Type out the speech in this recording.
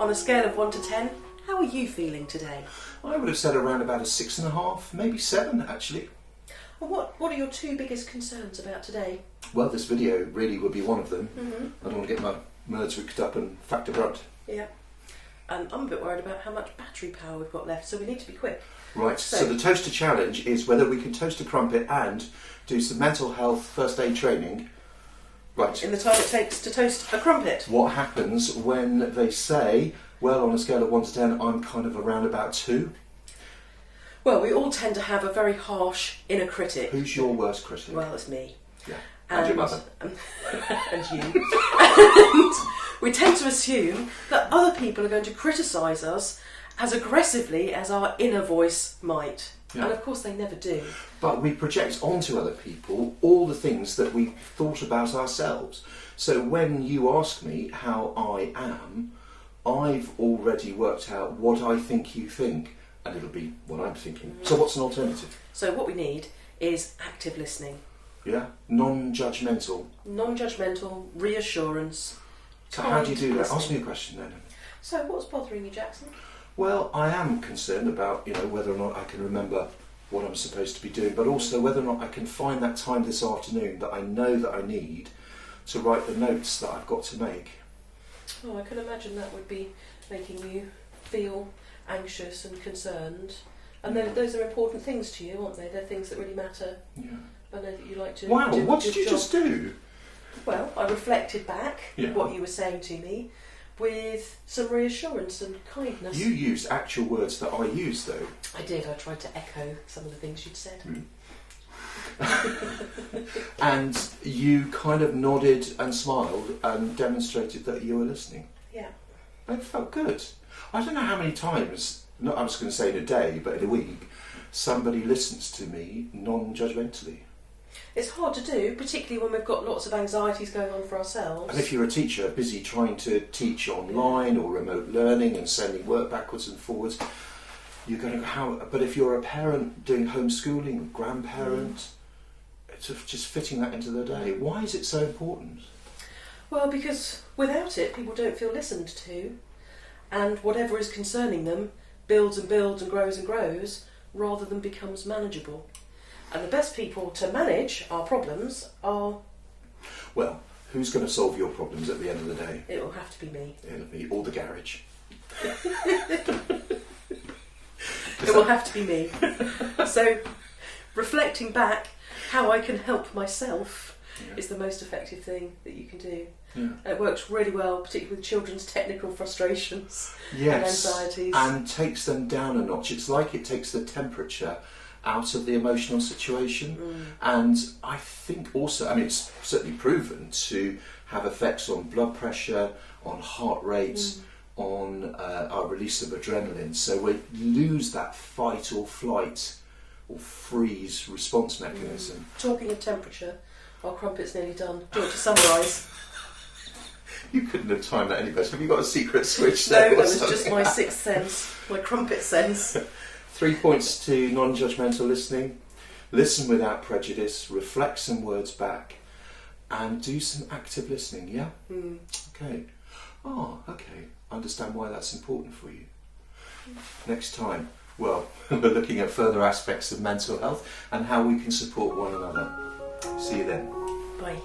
On a scale of 1 to 10, how are you feeling today? I would have said around about a 6.5, maybe 7 actually. And what are your 2 biggest concerns about today? Well, this video really would be one of them. Mm-hmm. I don't want to get my nerves wicked up and factor brunt. Yeah. And I'm a bit worried about how much battery power we've got left, so we need to be quick. Right, so the toaster challenge is whether we can toast a crumpet and do some mental health first aid training. Right. In the time it takes to toast a crumpet. What happens when they say, well, on a scale of 1 to 10, I'm kind of around about 2? Well, we all tend to have a very harsh inner critic. Who's your worst critic? Well, it's me. Yeah. And your mother. And you. And we tend to assume that other people are going to criticise us as aggressively as our inner voice might. Yeah. And of course they never do. But we project onto other people all the things that we thought about ourselves. So when you ask me how I am, I've already worked out what I think you think, and it'll be what I'm thinking. So what's an alternative? So what we need is active listening. Yeah? Non-judgmental. Non-judgmental, reassurance. So how do you do that? listening. Ask me a question then. So what's bothering you, Jackson? Well, I am concerned about, whether or not I can remember what I'm supposed to be doing, but also whether or not I can find that time this afternoon that I know that I need to write the notes that I've got to make. Oh, I can imagine that would be making you feel anxious and concerned. And those are important things to you, aren't they? They're things that really matter. Yeah. I know that you like to Wow, do a what good did you job. just do? Well, I reflected back Yeah. what you were saying to me with some reassurance and kindness. You used actual words that I use, though. I did. I tried to echo some of the things you'd said. And you kind of nodded and smiled and demonstrated that you were listening. Yeah. It felt good. I don't know how many times, not I was going to say in a day, but in a week, somebody listens to me non-judgmentally. It's hard to do, particularly when we've got lots of anxieties going on for ourselves. And if you're a teacher busy trying to teach online or remote learning and sending work backwards and forwards, you're going to go, how? But if you're a parent doing homeschooling, a grandparent, it's just fitting that into the day. Why is it so important? Well, because without it, people don't feel listened to, and whatever is concerning them builds and builds and grows, rather than becomes manageable. And the best people to manage our problems are... Well, who's going to solve your problems at the end of the day? It will have to be me. It'll be all the garage. It will have to be me. So, reflecting back how I can help myself is the most effective thing that you can do. Yeah. It works really well, particularly with children's technical frustrations and Yes, anxieties. and takes them down a notch. It's like it takes the temperature out of the emotional situation. And I think also, it's certainly proven to have effects on blood pressure, on heart rates, on our release of adrenaline. So we lose that fight or flight or freeze response mechanism. Talking of temperature, our crumpet's nearly done. Do you want to summarise? You couldn't have timed that any better. Have you got a secret switch No, there? that or was just something? my sixth sense, my crumpet sense. 3 points to non-judgmental listening. Listen without prejudice, reflect some words back, and do some active listening, yeah? Okay. Oh, okay. I understand why that's important for you. Next time, well, we're looking at further aspects of mental health and how we can support one another. See you then. Bye.